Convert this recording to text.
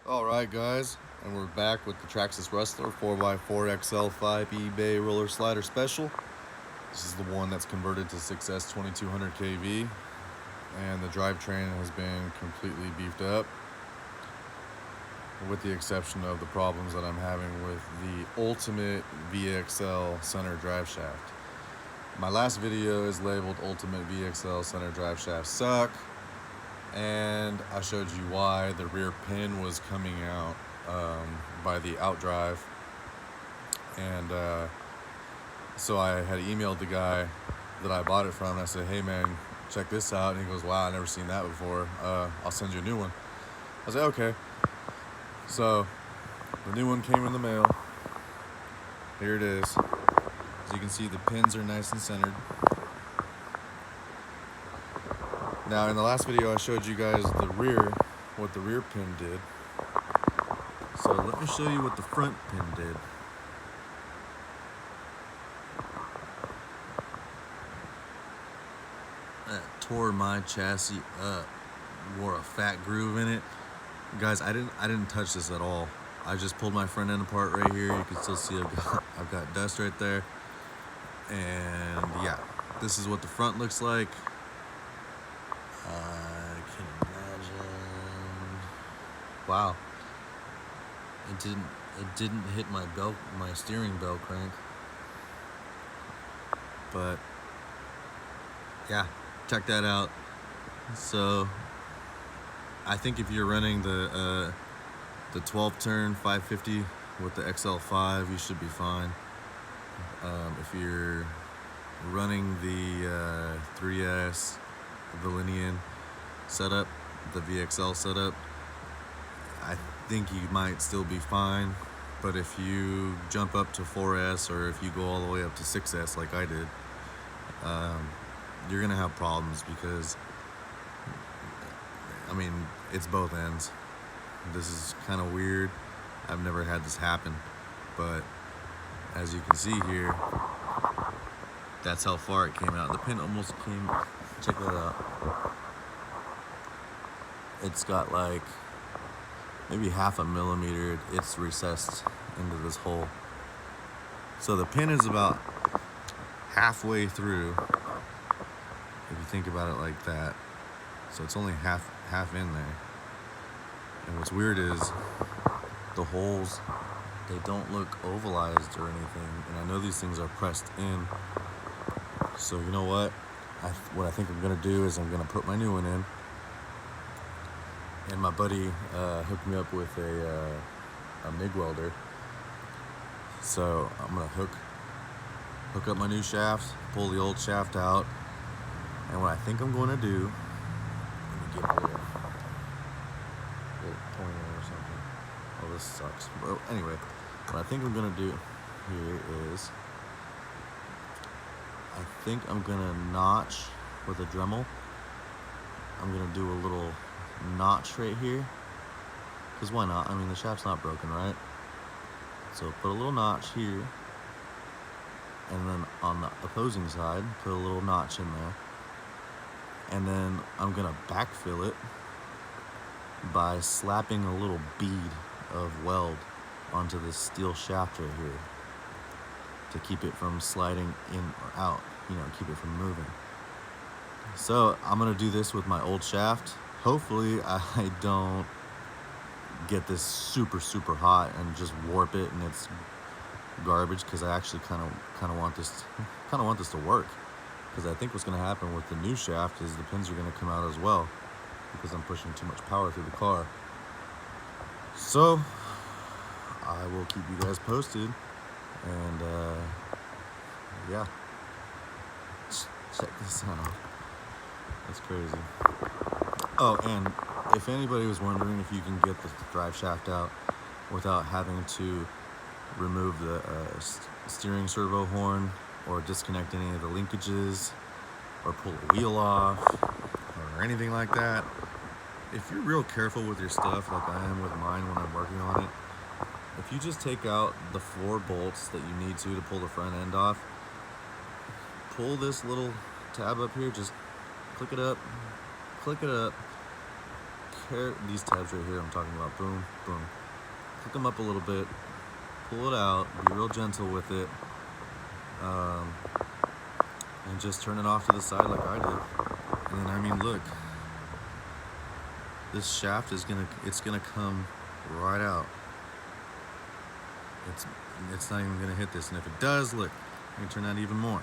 Alright guys, and we're back with the Traxxas Rustler 4x4 XL5 eBay roller slider special. This is the one that's converted to 6S 2200 kV, and the drivetrain has been completely beefed up, with the exception of the problems that I'm having with the ultimate VXL center drive shaft. My last video is labeled Ultimate VXL center drive shaft suck, and I showed you why the rear pin was coming out by the outdrive. And so I had emailed the guy that I bought it from, and I said, hey man, check this out. And he goes, wow, I've never seen that before. I'll send you a new one. I was like, okay. So the new one came in the mail. Here it is. As you can see, the pins are nice and centered. Now in the last video I showed you guys the rear, what the rear pin did. So let me show you what the front pin did. That tore my chassis up. Wore a fat groove in it. Guys, I didn't touch this at all. I just pulled my front end apart right here. You can still see I've got dust right there. And yeah, this is what the front looks like. I can imagine. Wow. It didn't hit my steering bell crank. But yeah, check that out. So I think if you're running the 12 turn 550 with the XL5, you should be fine. If you're running the 3S, the Linean setup, the VXL setup, I think you might still be fine. But if you jump up to 4S, or if you go all the way up to 6S like I did, you're gonna have problems, because I mean, it's both ends. This is kind of weird. I've never had this happen, but as you can see here, that's how far it came out. The pin almost came, check that out. It's got like maybe half a millimeter. It's recessed into this hole. So the pin is about halfway through, if you think about it like that. So it's only half in there. And what's weird is the holes, they don't look ovalized or anything. And I know these things are pressed in. So you know what? What I think I'm gonna do is I'm gonna put my new one in. And my buddy hooked me up with a MIG welder. So I'm gonna hook up my new shaft, pull the old shaft out. And what I think I'm gonna do, let me get a little pointer or something. Oh, this sucks. Well, anyway, what I think I'm gonna do here is, I think I'm gonna notch with a Dremel. I'm gonna do a little notch right here, because why not? I mean, the shaft's not broken, right? So put a little notch here, and then on the opposing side, put a little notch in there. And then I'm gonna backfill it by slapping a little bead of weld onto this steel shaft right here to keep it from sliding in or out, you know, keep it from moving. So I'm gonna do this with my old shaft. Hopefully I don't get this super hot and just warp it and it's garbage, because I actually kind of want this to work. Because I think what's going to happen with the new shaft is the pins are going to come out as well, because I'm pushing too much power through the car. So I will keep you guys posted, and yeah, check this out. That's crazy. Oh, and if anybody was wondering if you can get the drive shaft out without having to remove the steering servo horn, or disconnect any of the linkages, or pull a wheel off, or anything like that, if you're real careful with your stuff, like I am with mine when I'm working on it, if you just take out the 4 bolts that you need to pull the front end off, pull this little tab up here, just click it up, these tabs right here I'm talking about. Boom, boom. Pick them up a little bit, pull it out, be real gentle with it, and just turn it off to the side like I did. And then, I mean, look, this shaft is it's gonna come right out. It's not even gonna hit this, and if it does, look, I'm gonna turn that even more.